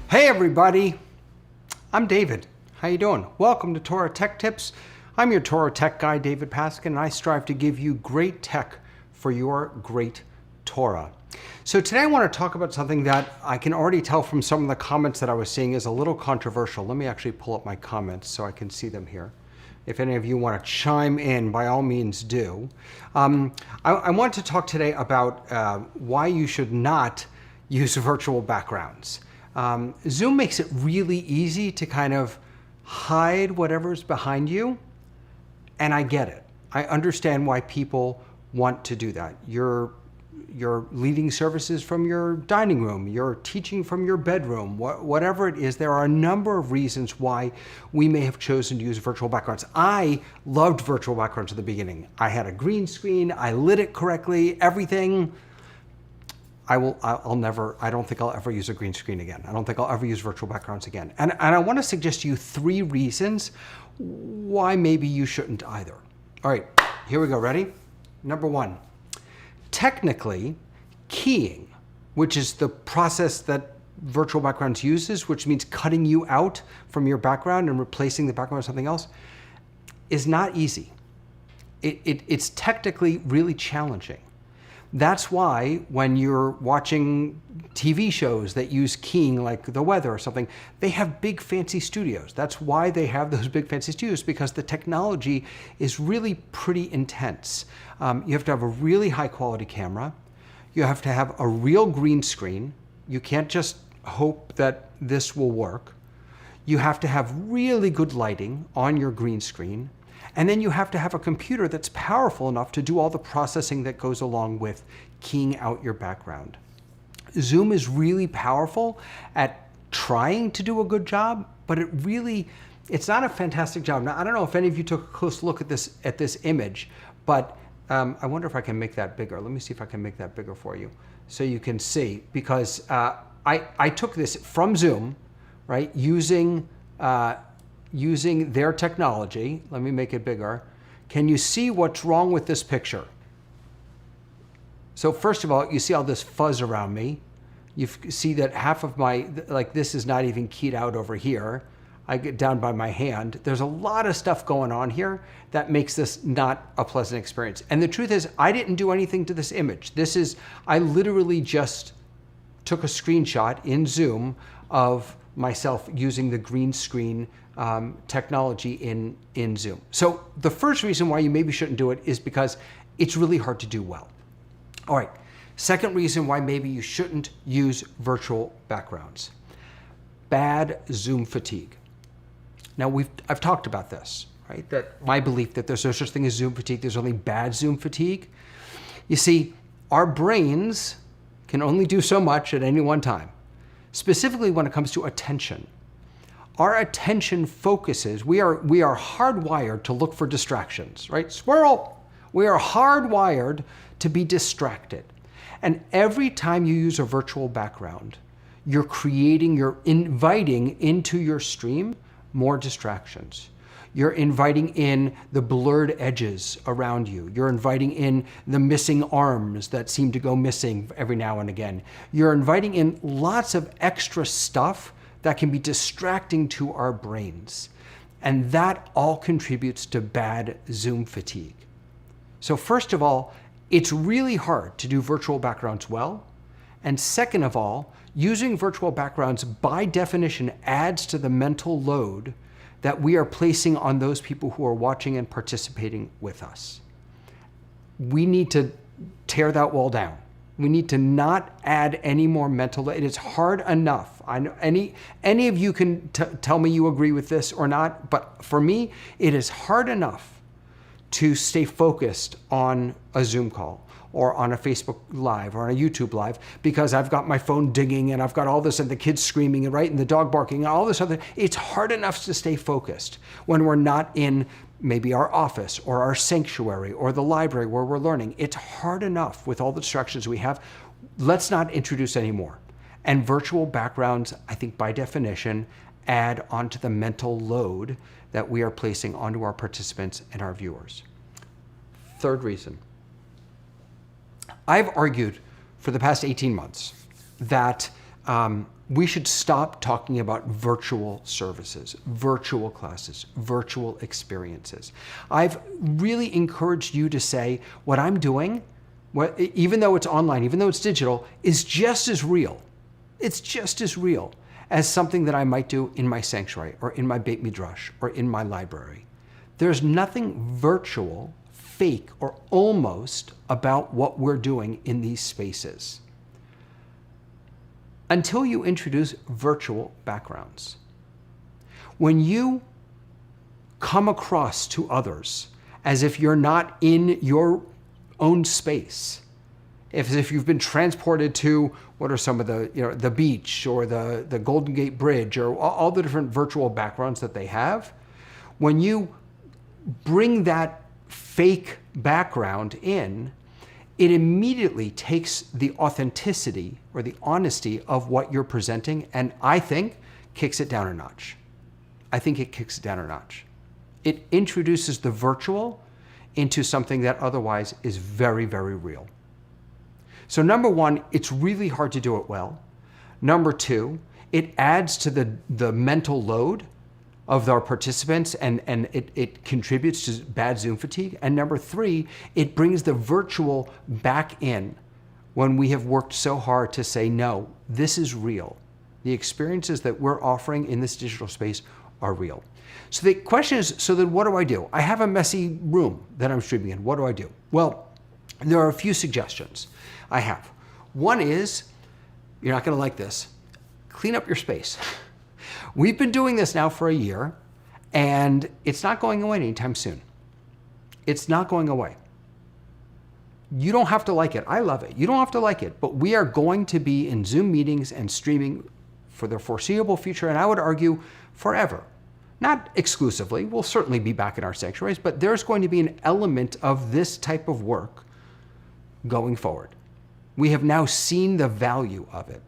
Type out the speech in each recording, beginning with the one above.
Hey everybody, I'm David. How you doing? Welcome to Torah Tech Tips. I'm your Torah Tech guy, David Paskin, and I strive to give you great tech for your great Torah. So today I want to talk about something that I can already tell from some of the comments that I was seeing is a little controversial. Let me actually pull up my comments so I can see them here. If any of you want to chime in, by all means do. I want to talk today about why you should not use virtual backgrounds. Zoom makes it really easy to kind of hide whatever's behind you, and I get it. I understand why people want to do that. You're leading services from your dining room, you're teaching from your bedroom, whatever it is. There are a number of reasons why we may have chosen to use virtual backgrounds. I loved virtual backgrounds at the beginning. I had a green screen, I lit it correctly, everything. I don't think I'll ever use a green screen again. I don't think I'll ever use virtual backgrounds again. And I want to suggest to you 3 reasons why maybe you shouldn't either. All right, here we go. Ready? Number 1, technically, keying, which is the process that virtual backgrounds uses, which means cutting you out from your background and replacing the background with something else, is not easy. It's technically really challenging. That's why when you're watching TV shows that use keying, like the weather or something, they have big fancy studios. That's why they have those big fancy studios, because the technology is really pretty intense. You have to have a really high quality camera. You have to have a real green screen. You can't just hope that this will work. You have to have really good lighting on your green screen. And then you have to have a computer that's powerful enough to do all the processing that goes along with keying out your background. Zoom is really powerful at trying to do a good job, but it's not a fantastic job. Now, I don't know if any of you took a close look at this image, but I wonder if I can make that bigger. Let me see if I can make that bigger for you so you can see, because I took this from Zoom, right, using their technology. Let me make it bigger. Can you see what's wrong with this picture? So first of all, you see all this fuzz around me. You see that half of this is not even keyed out over here. I get down by my hand. There's a lot of stuff going on here that makes this not a pleasant experience. And the truth is, I didn't do anything to this image. I literally just took a screenshot in Zoom of myself using the green screen technology in Zoom. So the first reason why you maybe shouldn't do it is because it's really hard to do well. All right, second reason why maybe you shouldn't use virtual backgrounds: bad Zoom fatigue. Now I've talked about this, right? That my belief that there's no such thing as Zoom fatigue, there's only bad Zoom fatigue. You see, our brains can only do so much at any one time, specifically when it comes to attention. Our attention focuses, we are hardwired to look for distractions, right? Squirrel! We are hardwired to be distracted. And every time you use a virtual background, you're inviting into your stream more distractions. You're inviting in the blurred edges around you. You're inviting in the missing arms that seem to go missing every now and again. You're inviting in lots of extra stuff that can be distracting to our brains. And that all contributes to bad Zoom fatigue. So first of all, it's really hard to do virtual backgrounds well. And second of all, using virtual backgrounds by definition adds to the mental load that we are placing on those people who are watching and participating with us. We need to tear that wall down. We need to not add any more mental load. It is hard enough. I know any of you can tell me you agree with this or not, but for me, it is hard enough to stay focused on a Zoom call or on a Facebook Live or on a YouTube Live, because I've got my phone dinging and I've got all this and the kids screaming and right and the dog barking and all this other. It's hard enough to stay focused when we're not in maybe our office or our sanctuary or the library where we're learning. It's hard enough with all the distractions we have. Let's not introduce any more. And virtual backgrounds, I think by definition, add onto the mental load that we are placing onto our participants and our viewers. Third reason. I've argued for the past 18 months that we should stop talking about virtual services, virtual classes, virtual experiences. I've really encouraged you to say what I'm doing, even though it's online, even though it's digital, is just as real. It's just as real as something that I might do in my sanctuary or in my Beit Midrash or in my library. There's nothing virtual, fake, or almost about what we're doing in these spaces until you introduce virtual backgrounds. When you come across to others as if you're not in your own space, as if you've been transported to, what are some of the, the beach or the Golden Gate Bridge or all the different virtual backgrounds that they have, when you bring that fake background in, it immediately takes the authenticity or the honesty of what you're presenting, and I think kicks it down a notch. I think it kicks it down a notch. It introduces the virtual into something that otherwise is very, very real. So number one, it's really hard to do it well. Number two, it adds to the mental load of our participants and it contributes to bad Zoom fatigue. And number three, it brings the virtual back in when we have worked so hard to say, no, this is real. The experiences that we're offering in this digital space are real. So the question is, so then what do I do? I have a messy room that I'm streaming in. What do I do? Well, there are a few suggestions I have. One is, you're not gonna like this, clean up your space. We've been doing this now for a year, and it's not going away anytime soon. It's not going away. You don't have to like it. I love it. You don't have to like it, but we are going to be in Zoom meetings and streaming for the foreseeable future, and I would argue forever. Not exclusively. We'll certainly be back in our sanctuaries, but there's going to be an element of this type of work going forward. We have now seen the value of it.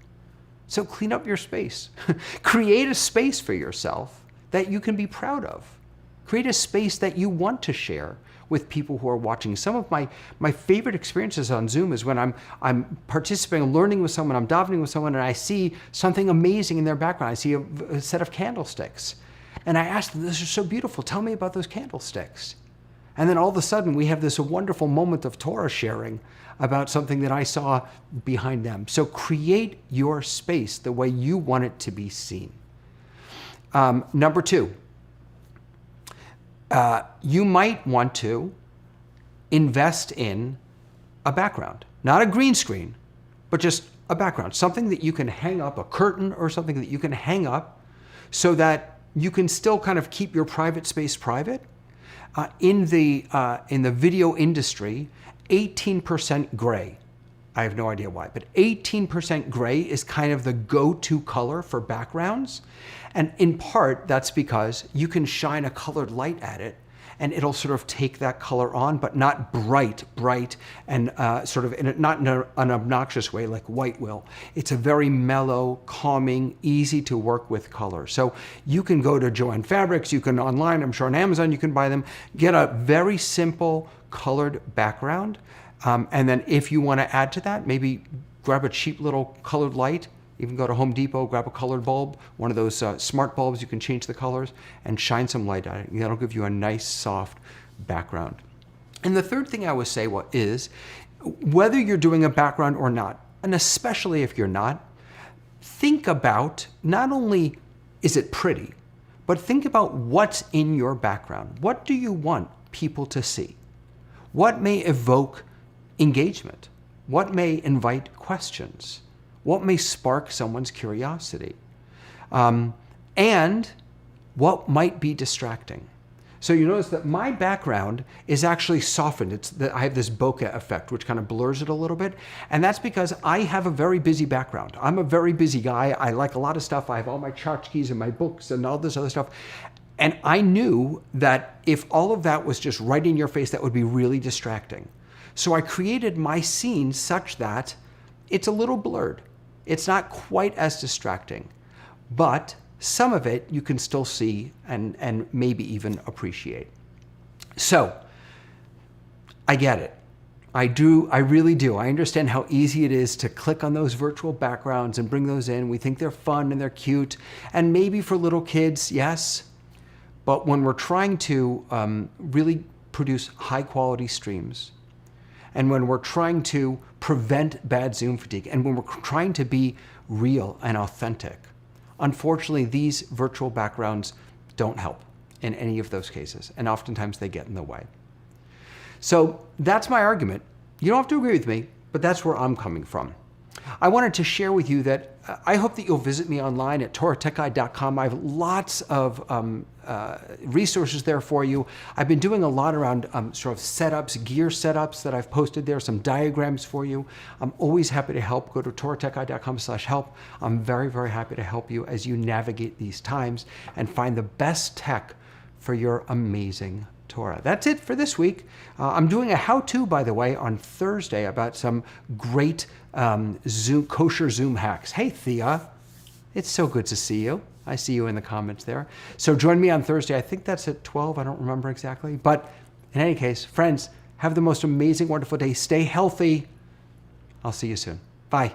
So clean up your space. Create a space for yourself that you can be proud of. Create a space that you want to share with people who are watching. Some of my favorite experiences on Zoom is when I'm participating, learning with someone, I'm davening with someone, and I see something amazing in their background. I see a set of candlesticks. And I ask them, this is so beautiful. Tell me about those candlesticks. And then all of a sudden, we have this wonderful moment of Torah sharing about something that I saw behind them. So create your space the way you want it to be seen. Number two, you might want to invest in a background, not a green screen, but just a background, something that you can hang up, a curtain or something that you can hang up so that you can still kind of keep your private space private. In the video industry, 18% gray. I have no idea why, but 18% gray is kind of the go-to color for backgrounds. And in part, that's because you can shine a colored light at it and it'll sort of take that color on, but not bright, and sort of not in an obnoxious way like white will. It's a very mellow, calming, easy to work with color. So you can go to Joann Fabrics, you can online, I'm sure on Amazon you can buy them, get a very simple colored background. And then if you want to add to that, maybe grab a cheap little colored light. You can go to Home Depot, grab a colored bulb, one of those smart bulbs, you can change the colors and shine some light at it. That'll give you a nice, soft background. And the third thing I would say is, whether you're doing a background or not, and especially if you're not, think about not only is it pretty, but think about what's in your background. What do you want people to see? What may evoke engagement? What may invite questions? What may spark someone's curiosity? And what might be distracting? So you notice that my background is actually softened. I have this bokeh effect, which kind of blurs it a little bit. And that's because I have a very busy background. I'm a very busy guy. I like a lot of stuff. I have all my tchotchkes and my books and all this other stuff. And I knew that if all of that was just right in your face, that would be really distracting. So I created my scene such that it's a little blurred. It's not quite as distracting, but some of it you can still see and maybe even appreciate. So I get it. I do. I really do. I understand how easy it is to click on those virtual backgrounds and bring those in. We think they're fun and they're cute. And maybe for little kids, yes. But when we're trying to really produce high quality streams, and when we're trying to prevent bad Zoom fatigue, and when we're trying to be real and authentic, unfortunately, these virtual backgrounds don't help in any of those cases. And oftentimes they get in the way. So that's my argument. You don't have to agree with me, but that's where I'm coming from. I wanted to share with you that I hope that you'll visit me online at TorahTechGuide.com. I have lots of resources there for you. I've been doing a lot around sort of setups, gear setups that I've posted there, some diagrams for you. I'm always happy to help. Go to TorahTechGuide.com/help. I'm very, very happy to help you as you navigate these times and find the best tech for your amazing Torah. That's it for this week. I'm doing a how-to, by the way, on Thursday about some great kosher Zoom hacks. Hey, Thea, it's so good to see you. I see you in the comments there. So join me on Thursday. I think that's at 12. I don't remember exactly. But in any case, friends, have the most amazing, wonderful day. Stay healthy. I'll see you soon. Bye.